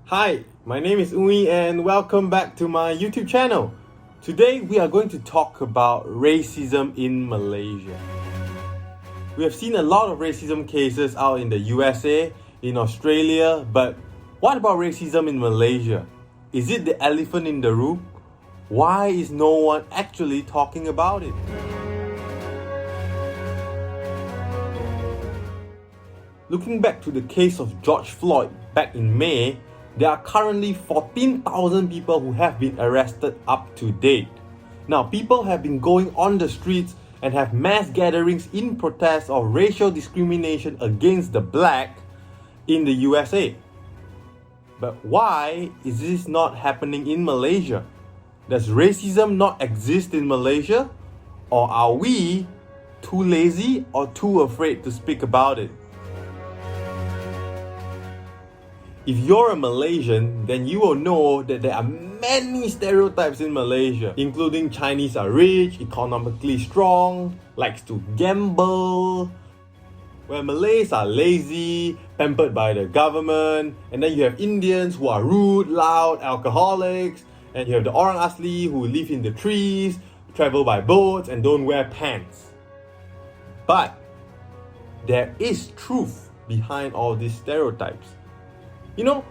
Hi, my name is Ui and welcome back to my YouTube channel. Today we are going to talk about racism in Malaysia. We have seen a lot of racism cases out in the USA, in Australia, but what about racism in Malaysia? Is it the elephant in the room? Why is no one actually talking about it? Looking back to the case of George Floyd back in May, there are currently 14,000 people who have been arrested up to date. Now, people have been going on the streets and have mass gatherings in protest of racial discrimination against the black in the USA. But why is this not happening in Malaysia? Does racism not exist in Malaysia? Or are we too lazy or too afraid to speak about it? If you're a Malaysian, then you will know that there are many stereotypes in Malaysia, including Chinese are rich, economically strong, likes to gamble, where Malays are lazy, pampered by the government, and then you have Indians who are rude, loud, alcoholics, and you have the Orang Asli who live in the trees, travel by boats, and don't wear pants. But there is truth behind all these stereotypes. You know,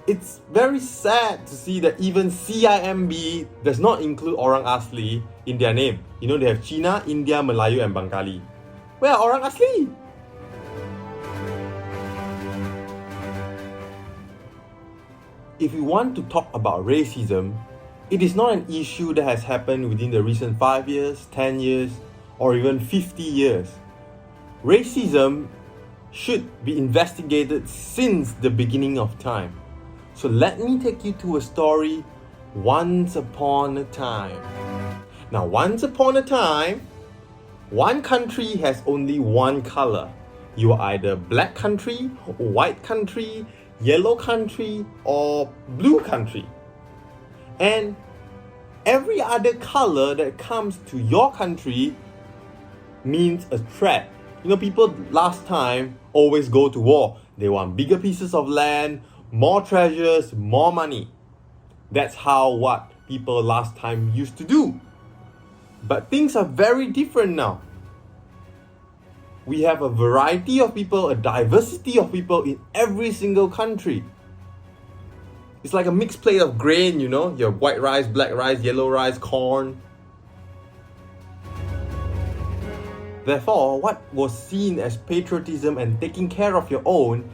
it's very sad to see that even CIMB does not include Orang Asli in their name. You know, they have Cina, India, Melayu, and Bengali. Where are Orang Asli? If we want to talk about racism, it is not an issue that has happened within the recent 5 years, 10 years, or even 50 years. Racism should be investigated since the beginning of time. So let me take you to a story once upon a time. Now, once upon a time, one country has only one color. You are either black country, white country, yellow country, or blue country. And every other color that comes to your country means a threat. You know, people last time always go to war. They want bigger pieces of land, more treasures, more money. That's how what people last time used to do. But things are very different now. We have a variety of people, a diversity of people in every single country. It's like a mixed plate of grain, you know. You have white rice, black rice, yellow rice, corn. Therefore, what was seen as patriotism and taking care of your own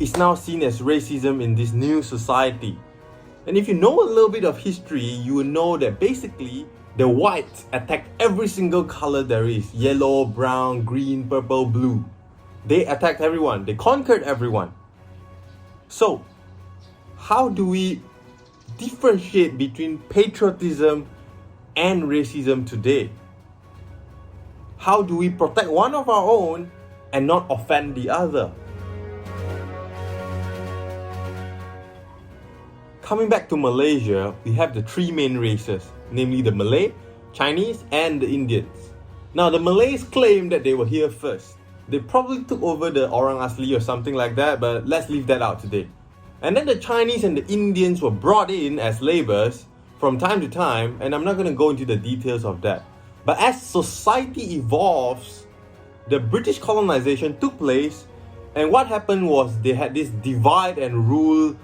is now seen as racism in this new society. And if you know a little bit of history, you will know that basically the whites attacked every single color there is. Yellow, brown, green, purple, blue. They attacked everyone. They conquered everyone. So, how do we differentiate between patriotism and racism today? How do we protect one of our own and not offend the other? Coming back to Malaysia, we have the three main races, namely the Malay, Chinese, and the Indians. Now, the Malays claim that they were here first. They probably took over the Orang Asli or something like that, but let's leave that out today. And then the Chinese and the Indians were brought in as labours from time to time, and I'm not going to go into the details of that. But as society evolves, the British colonization took place, and what happened was they had this divide and rule.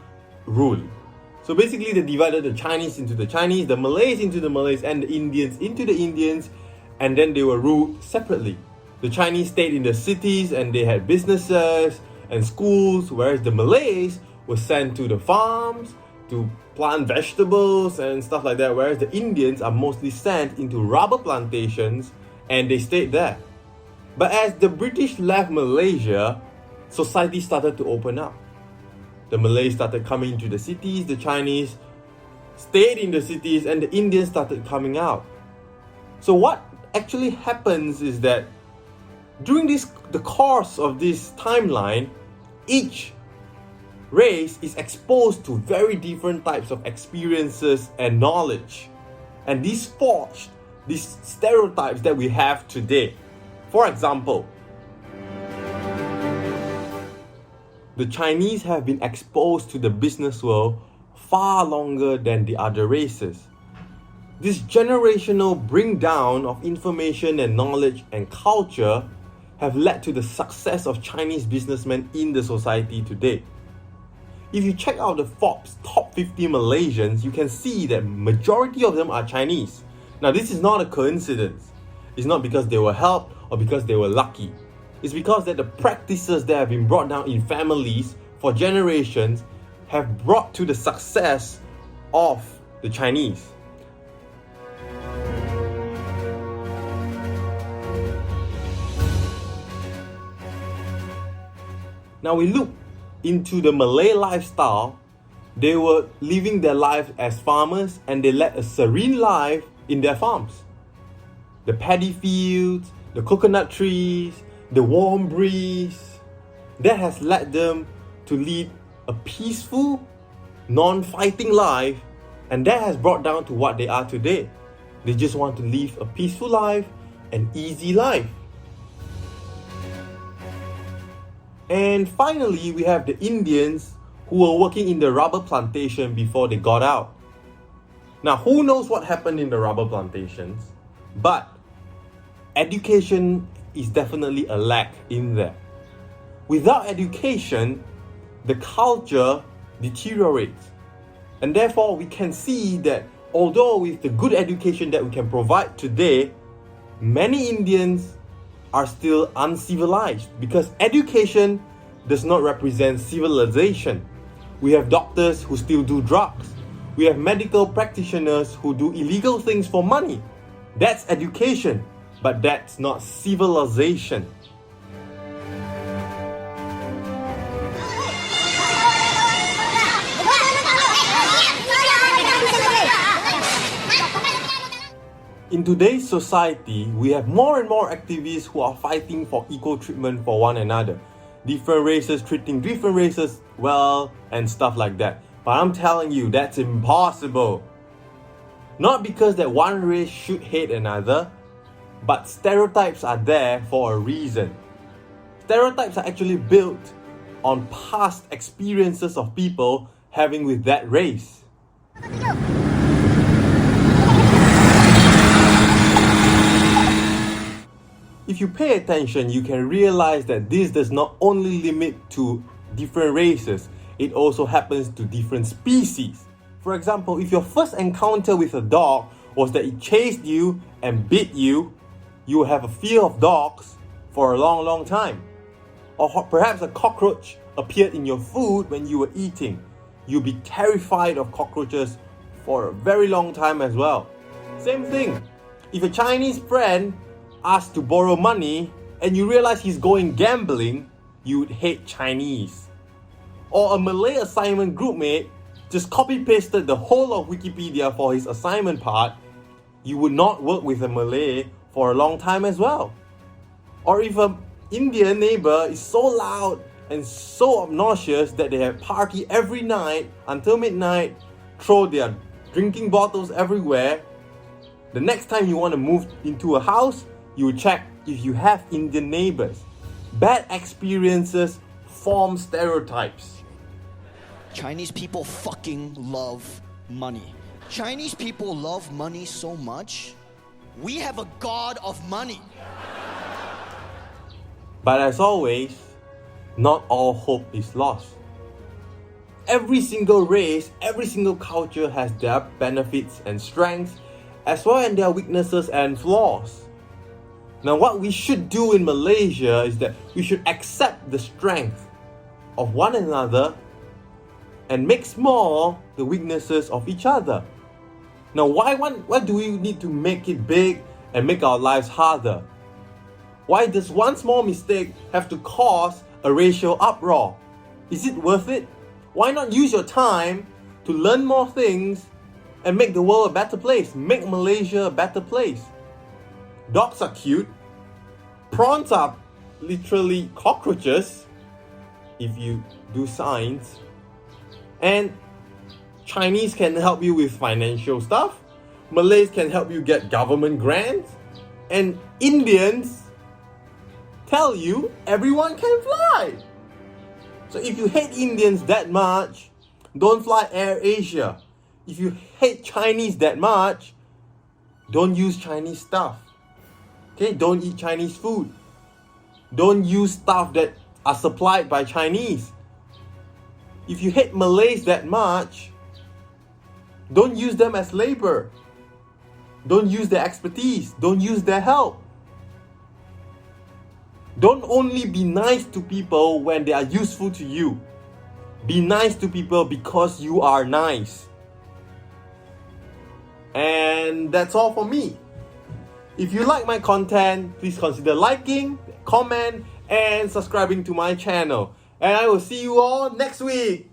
So basically they divided the Chinese into the Chinese, the Malays into the Malays, and the Indians into the Indians, and then they were ruled separately. The Chinese stayed in the cities and they had businesses and schools, whereas the Malays were sent to the farms to plant vegetables and stuff like that, whereas the Indians are mostly sent into rubber plantations and they stayed there. But as the British left Malaysia, society started to open up. The Malays started coming into the cities, the Chinese stayed in the cities, and the Indians started coming out. So what actually happens is that during the course of this timeline, each race is exposed to very different types of experiences and knowledge. And these forged these stereotypes that we have today. For example, The Chinese have been exposed to the business world far longer than the other races. This generational bring down of information and knowledge and culture have led to the success of Chinese businessmen in the society today. If you check out the Forbes top 50 Malaysians, you can see that majority of them are Chinese. Now, this is not a coincidence. It's not because they were helped or because they were lucky. It's because that the practices that have been brought down in families for generations have brought to the success of the Chinese. Now we look into the Malay lifestyle. They were living their lives as farmers and they led a serene life in their farms. The paddy fields, the coconut trees, the warm breeze, that has led them to lead a peaceful, non-fighting life, and that has brought down to what they are today. They just want to live a peaceful life, an easy life. And finally, we have the Indians who were working in the rubber plantation before they got out. Now, who knows what happened in the rubber plantations? But education is definitely a lack in there. Without education, the culture deteriorates. And therefore, we can see that although with the good education that we can provide today, many Indians are still uncivilized because education does not represent civilization. We have doctors who still do drugs. We have medical practitioners who do illegal things for money. That's education, but that's not civilization. In today's society, we have more and more activists who are fighting for equal treatment for one another. Different races treating different races well and stuff like that. But I'm telling you, that's impossible. Not because that one race should hate another, but stereotypes are there for a reason. Stereotypes are actually built on past experiences of people having with that race. If you pay attention, you can realize that this does not only limit to different races, it also happens to different species. For example, if your first encounter with a dog was that it chased you and bit you, you will have a fear of dogs for a long time. Or perhaps a cockroach appeared in your food when you were eating. You'll be terrified of cockroaches for a very long time as well. Same thing, if a Chinese friend asked to borrow money and you realize he's going gambling, you would hate Chinese. Or a Malay assignment groupmate just copy-pasted the whole of Wikipedia for his assignment part, you would not work with a Malay for a long time as well. Or if an Indian neighbor is so loud and so obnoxious that they have party every night until midnight, throw their drinking bottles everywhere, the next time you want to move into a house, you will check if you have Indian neighbors. Bad experiences form stereotypes. Chinese people fucking love money. Chinese people love money so much, we have a god of money. But as always, not all hope is lost. Every single race, every single culture has their benefits and strengths, as well as their weaknesses and flaws. Now, what we should do in Malaysia is that we should accept the strength of one another and make small the weaknesses of each other. Now, why do we need to make it big and make our lives harder? Why does one small mistake have to cause a racial uproar? Is it worth it? Why not use your time to learn more things and make the world a better place? Make Malaysia a better place. Dogs are cute. Prawns are literally cockroaches, if you do science. And Chinese can help you with financial stuff. Malays can help you get government grants. And Indians tell you everyone can fly. So if you hate Indians that much, don't fly Air Asia. If you hate Chinese that much, don't use Chinese stuff. Okay, don't eat Chinese food. Don't use stuff that are supplied by Chinese. If you hate Malays that much, don't use them as labor. Don't use their expertise. Don't use their help. Don't only be nice to people when they are useful to you. Be nice to people because you are nice. And that's all for me. If you like my content, please consider liking, comment, and subscribing to my channel. And I will see you all next week.